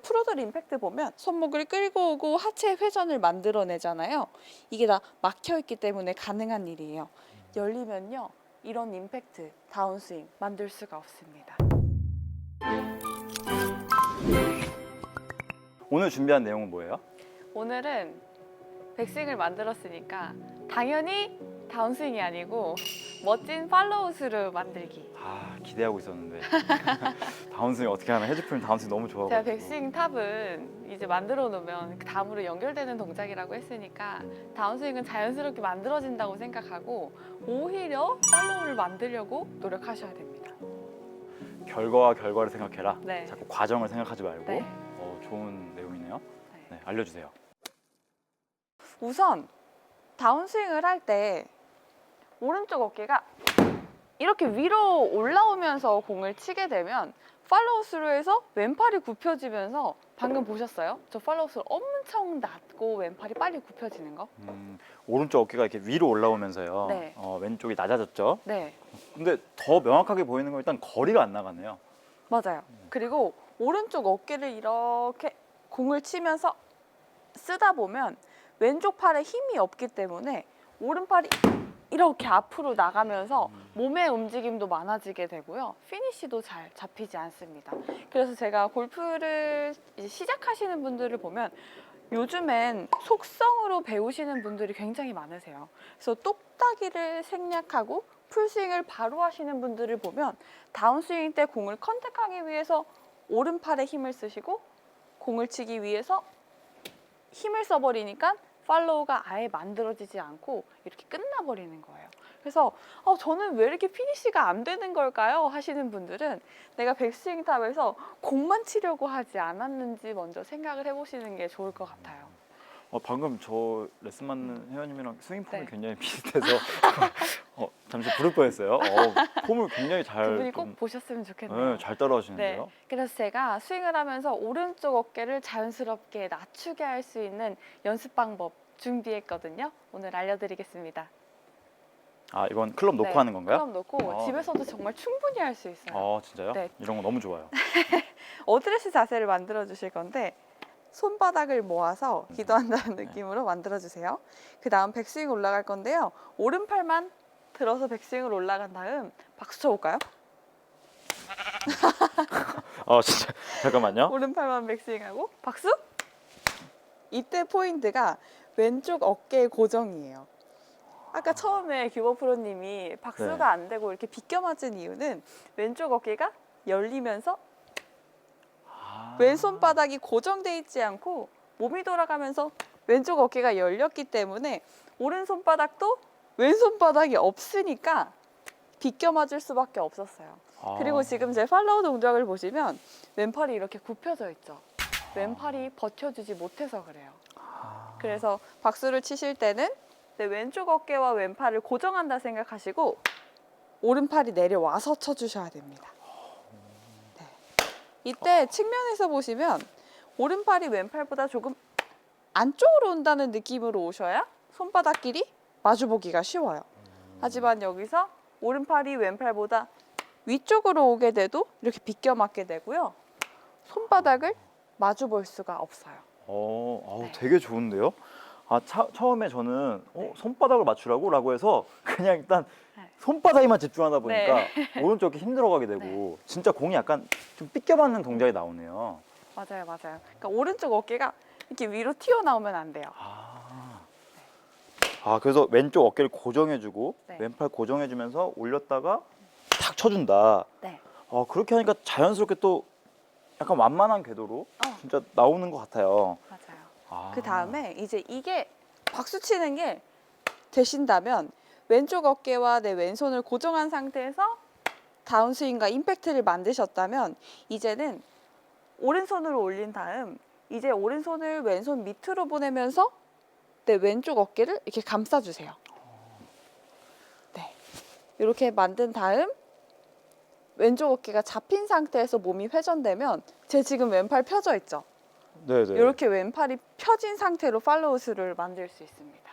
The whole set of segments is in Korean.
프로들 임팩트 보면 손목을 끌고 오고 하체 회전을 만들어내잖아요. 이게 다 막혀있기 때문에 가능한 일이에요. 열리면요, 이런 임팩트, 다운스윙 만들 수가 없습니다. 오늘 준비한 내용은 뭐예요? 오늘은 백스윙을 만들었으니까 당연히 다운스윙이 아니고 멋진 팔로우스루 만들기. 아, 기대하고 있었는데. 다운스윙 어떻게 하나? 헤드풀 다운스윙 너무 좋아하고. 제가 백스윙 탑은 이제 만들어 놓으면 그 다음으로 연결되는 동작이라고 했으니까 다운스윙은 자연스럽게 만들어진다고 생각하고 오히려 팔로우를 만들려고 노력하셔야 됩니다. 결과와 결과를 생각해라. 네. 자꾸 과정을 생각하지 말고. 네. 좋은 내용이네요. 네. 네, 알려주세요. 우선 다운스윙을 할 때 오른쪽 어깨가 이렇게 위로 올라오면서 공을 치게 되면 팔로우 스루에서 왼팔이 굽혀지면서 방금 보셨어요? 저 팔로우 스루 엄청 낮고 왼팔이 빨리 굽혀지는 거? 오른쪽 어깨가 이렇게 위로 올라오면서요. 네. 왼쪽이 낮아졌죠. 네, 근데 더 명확하게 보이는 건 일단 거리가 안 나가네요. 맞아요. 그리고 오른쪽 어깨를 이렇게 공을 치면서 쓰다 보면 왼쪽 팔에 힘이 없기 때문에 오른팔이 이렇게 앞으로 나가면서 몸의 움직임도 많아지게 되고요. 피니쉬도 잘 잡히지 않습니다. 그래서 제가 골프를 이제 시작하시는 분들을 보면 요즘엔 속성으로 배우시는 분들이 굉장히 많으세요. 그래서 똑딱이를 생략하고 풀스윙을 바로 하시는 분들을 보면 다운스윙 때 공을 컨택하기 위해서 오른팔에 힘을 쓰시고 공을 치기 위해서 힘을 써버리니까 팔로우가 아예 만들어지지 않고 이렇게 끝나버리는 거예요. 그래서 저는 왜 이렇게 피니쉬가 안 되는 걸까요? 하시는 분들은 내가 백스윙 탑에서 공만 치려고 하지 않았는지 먼저 생각을 해보시는 게 좋을 것 같아요. 방금 저 레슨 받는 회원님이랑 스윙 폼이 네. 굉장히 비슷해서 잠시 부를 뻔했어요. 폼을 굉장히 잘 두 분이 좀, 꼭 보셨으면 좋겠네요. 네, 잘 따라하시는데요. 네, 그래서 제가 스윙을 하면서 오른쪽 어깨를 자연스럽게 낮추게 할 수 있는 연습 방법 준비했거든요. 오늘 알려드리겠습니다. 아, 이건 클럽 놓고 네, 하는 건가요? 클럽 놓고 집에서도 정말 충분히 할 수 있어요. 진짜요? 네. 이런 거 너무 좋아요. 어드레스 자세를 만들어 주실 건데 손바닥을 모아서 기도한다는 느낌으로 만들어 주세요. 그 다음 백스윙 올라갈 건데요. 오른팔만 들어서 백스윙을 올라간 다음 박수 쳐볼까요? 진짜 잠깐만요. 오른팔만 백스윙하고 박수! 이때 포인트가 왼쪽 어깨 고정이에요. 아까 처음에 규버 프로님이 박수가 네. 안 되고 이렇게 비껴 맞은 이유는 왼쪽 어깨가 열리면서 왼손바닥이 고정돼 있지 않고 몸이 돌아가면서 왼쪽 어깨가 열렸기 때문에 오른손바닥도 왼손바닥이 없으니까 비껴 맞을 수밖에 없었어요. 그리고 지금 제 팔로우 동작을 보시면 왼팔이 이렇게 굽혀져 있죠. 왼팔이 버텨주지 못해서 그래요. 그래서 박수를 치실 때는 내 왼쪽 어깨와 왼팔을 고정한다 생각하시고 오른팔이 내려와서 쳐주셔야 됩니다. 네. 이때 측면에서 보시면 오른팔이 왼팔보다 조금 안쪽으로 온다는 느낌으로 오셔야 손바닥끼리 마주보기가 쉬워요. 하지만 여기서 오른팔이 왼팔보다 위쪽으로 오게 돼도 이렇게 비껴 맞게 되고요. 손바닥을 마주 볼 수가 없어요. 네. 되게 좋은데요? 처음에 저는 손바닥을 맞추라고? 라고 해서 그냥 일단 네. 손바닥에만 집중하다 보니까 네. 오른쪽이 힘들어가게 되고 진짜 공이 약간 좀 삐껴맞는 동작이 나오네요. 맞아요, 맞아요. 그러니까 오른쪽 어깨가 이렇게 위로 튀어나오면 안 돼요. 그래서 왼쪽 어깨를 고정해주고 네. 왼팔 고정해주면서 올렸다가 탁 쳐준다. 네. 그렇게 하니까 자연스럽게 또 약간 완만한 궤도로 진짜 나오는 것 같아요. 맞아요. 그 다음에 이제 이게 박수 치는 게 되신다면 왼쪽 어깨와 내 왼손을 고정한 상태에서 다운스윙과 임팩트를 만드셨다면 이제는 오른손으로 올린 다음 이제 오른손을 왼손 밑으로 보내면서 내 왼쪽 어깨를 이렇게 감싸주세요. 네, 이렇게 만든 다음 왼쪽 어깨가 잡힌 상태에서 몸이 회전되면 제 지금 왼팔 펴져 있죠? 네네. 이렇게 왼팔이 펴진 상태로 팔로우스루를 만들 수 있습니다.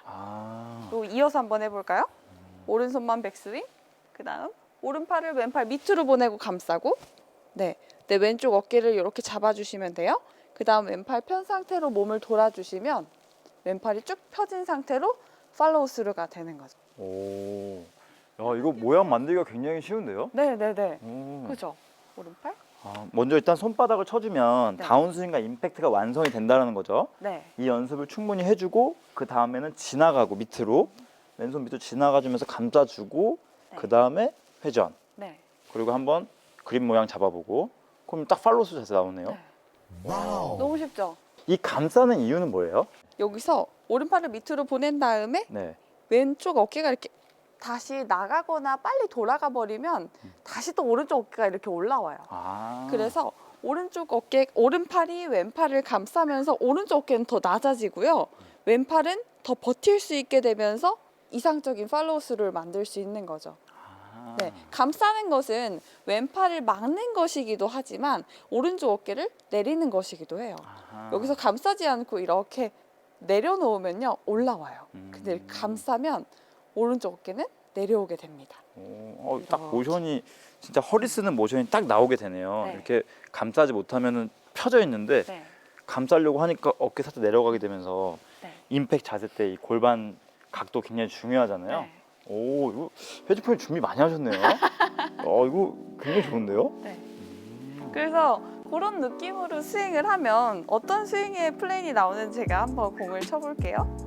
또 이어서 한번 해볼까요? 오른손만 백스윙, 그 다음 오른팔을 왼팔 밑으로 보내고 감싸고 네, 내 왼쪽 어깨를 이렇게 잡아주시면 돼요. 그 다음 왼팔 편 상태로 몸을 돌아주시면 왼팔이 쭉 펴진 상태로 팔로우 스루가 되는 거죠. 오. 야, 이거 모양 만들기가 굉장히 쉬운데요? 네네네. 오. 그죠? 오른팔? 먼저 일단 손바닥을 쳐주면 네. 다운스윙과 임팩트가 완성이 된다는 거죠. 네. 이 연습을 충분히 해주고 그 다음에는 지나가고 밑으로 왼손 밑으로 지나가주면서 감싸주고 네. 그 다음에 회전 네. 그리고 한번 그림 모양 잡아보고 그럼 딱 팔로스 자세 나오네요. 네. 너무 쉽죠? 이 감싸는 이유는 뭐예요? 여기서 오른팔을 밑으로 보낸 다음에 네. 왼쪽 어깨가 이렇게 다시 나가거나 빨리 돌아가 버리면 다시 또 오른쪽 어깨가 이렇게 올라와요. 그래서 오른쪽 어깨, 오른팔이 왼팔을 감싸면서 오른쪽 어깨는 더 낮아지고요. 왼팔은 더 버틸 수 있게 되면서 이상적인 팔로우스루를 만들 수 있는 거죠. 네, 감싸는 것은 왼팔을 막는 것이기도 하지만 오른쪽 어깨를 내리는 것이기도 해요. 여기서 감싸지 않고 이렇게 내려놓으면요 올라와요. 근데 이렇게 감싸면 오른쪽 어깨는 내려오게 됩니다. 딱 모션이 진짜 허리 쓰는 모션이 딱 나오게 되네요. 네. 이렇게 감싸지 못하면은 펴져 있는데 네. 감싸려고 하니까 어깨 살짝 내려가게 되면서 네. 임팩트 자세 때 이 골반 각도 굉장히 중요하잖아요. 네. 오, 이거 회주표님 준비 많이 하셨네요. 이거 굉장히 좋은데요? 네. 그래서 그런 느낌으로 스윙을 하면 어떤 스윙의 플레인이 나오는지 제가 한번 공을 쳐볼게요.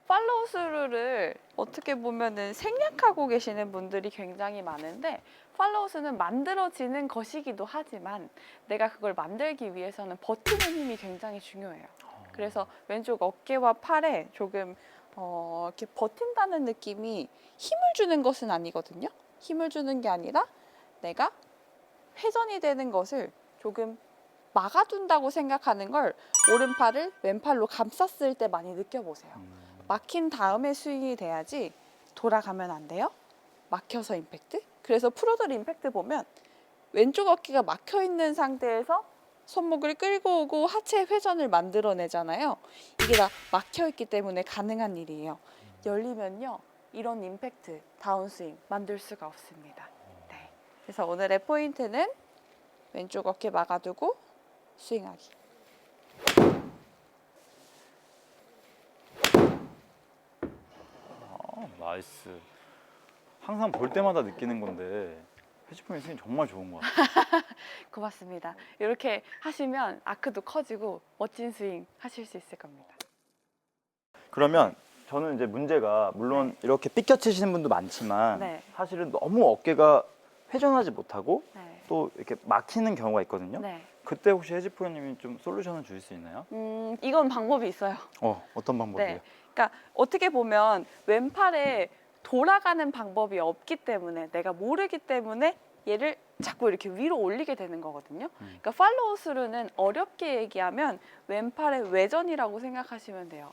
팔로우 스루를 어떻게 보면은 생략하고 계시는 분들이 굉장히 많은데 팔로우 스루는 만들어지는 것이기도 하지만 내가 그걸 만들기 위해서는 버티는 힘이 굉장히 중요해요. 그래서 왼쪽 어깨와 팔에 조금 이렇게 버틴다는 느낌이 힘을 주는 것은 아니거든요. 힘을 주는 게 아니라 내가 회전이 되는 것을 조금 막아둔다고 생각하는 걸 오른팔을 왼팔로 감쌌을 때 많이 느껴보세요. 막힌 다음에 스윙이 돼야지 돌아가면 안 돼요. 막혀서 임팩트. 그래서 프로들 임팩트 보면 왼쪽 어깨가 막혀 있는 상태에서 손목을 끌고 오고 하체 회전을 만들어내잖아요. 이게 다 막혀 있기 때문에 가능한 일이에요. 열리면요 이런 임팩트 다운스윙 만들 수가 없습니다. 네. 그래서 오늘의 포인트는 왼쪽 어깨 막아두고 스윙하기. 나이스. 항상 볼 때마다 느끼는 건데 회주표님 스윙 정말 좋은 것 같아요. 고맙습니다. 이렇게 하시면 아크도 커지고 멋진 스윙 하실 수 있을 겁니다. 그러면 저는 이제 문제가 물론 이렇게 삐껴치시는 분도 많지만 네. 사실은 너무 어깨가 회전하지 못하고 네. 또 이렇게 막히는 경우가 있거든요. 네. 그때 혹시 혜지프로님이 좀 솔루션을 주실 수 있나요? 이건 방법이 있어요. 어떤 방법이에요? 네. 그러니까 어떻게 보면 왼팔에 돌아가는 방법이 없기 때문에 내가 모르기 때문에 얘를 자꾸 이렇게 위로 올리게 되는 거거든요. 그러니까 팔로우 스루는 어렵게 얘기하면 왼팔의 외전이라고 생각하시면 돼요.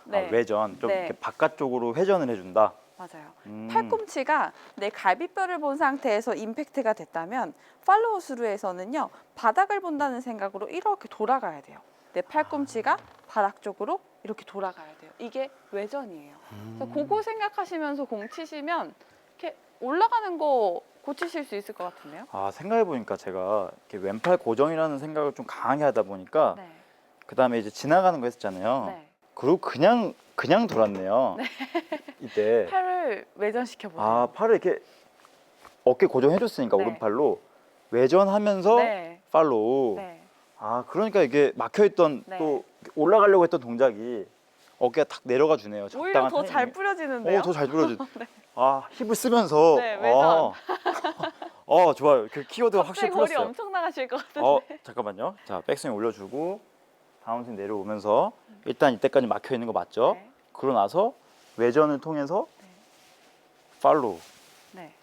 네. 외전, 좀 네. 이렇게 바깥쪽으로 회전을 해준다. 맞아요. 팔꿈치가 내 갈비뼈를 본 상태에서 임팩트가 됐다면 팔로우 스루에서는요 바닥을 본다는 생각으로 이렇게 돌아가야 돼요. 내 팔꿈치가 바닥 쪽으로 이렇게 돌아가야 돼요. 이게 외전이에요. 그래서 그거 생각하시면서 공 치시면 이렇게 올라가는 거 고치실 수 있을 것 같은데요. 생각해보니까 제가 이렇게 왼팔 고정이라는 생각을 좀 강하게 하다 보니까 네. 그 다음에 이제 지나가는 거 했었잖아요. 네. 그리고 그냥 돌았네요. 이때 팔을 외전시켜 보세요. 팔을 이렇게 어깨 고정해줬으니까 네. 오른팔로 외전하면서 네. 팔로우. 네. 그러니까 이게 막혀있던 네. 또 올라가려고 했던 동작이 어깨가 탁 내려가 주네요. 오히려 더 잘 타이밍에. 뿌려지는데요. 더 잘 뿌려져. 힙을 쓰면서. 네, 외전. 좋아요. 그 키워드가 확실히 갑자기 거리 풀렸어요. 엄청 나가실 것 같은데. 잠깐만요. 자, 백스윙 올려주고 다운스윙 내려오면서 일단 이때까지 막혀 있는 거 맞죠? 네. 그러고 나서 외전을 통해서 네. 팔로우. 네.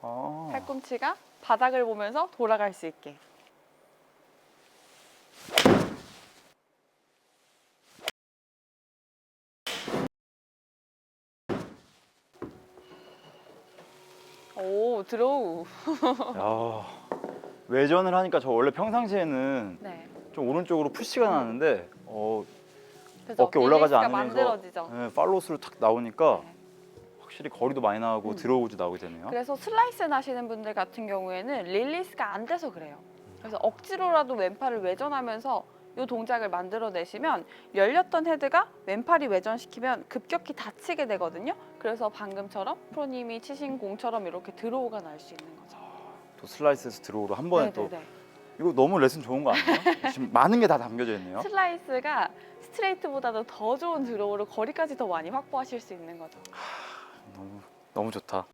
아. 팔꿈치가 바닥을 보면서 돌아갈 수 있게. 오, 드로우. 야, 외전을 하니까 저 원래 평상시에는 네. 좀 오른쪽으로 푸시가 나는데 그래서 어깨 올라가지 릴리스가 않으면서 만들어지죠. 네, 팔로우스로 탁 나오니까 네. 확실히 거리도 많이 나오고 드로우도 나오게 되네요. 그래서 슬라이스 나시는 분들 같은 경우에는 릴리스가 안 돼서 그래요. 그래서 억지로라도 왼팔을 외전하면서 이 동작을 만들어내시면 열렸던 헤드가 왼팔이 외전시키면 급격히 닫히게 되거든요. 그래서 방금처럼 프로님이 치신 공처럼 이렇게 드로우가 날 수 있는 거죠. 또 슬라이스에서 드로우로 한 번에 또 네네네. 이거 너무 레슨 좋은 거 아니에요? 지금 많은 게 다 담겨져 있네요. 슬라이스가 스트레이트보다도 더 좋은 드로우로 거리까지 더 많이 확보하실 수 있는 거죠. 너무 좋다.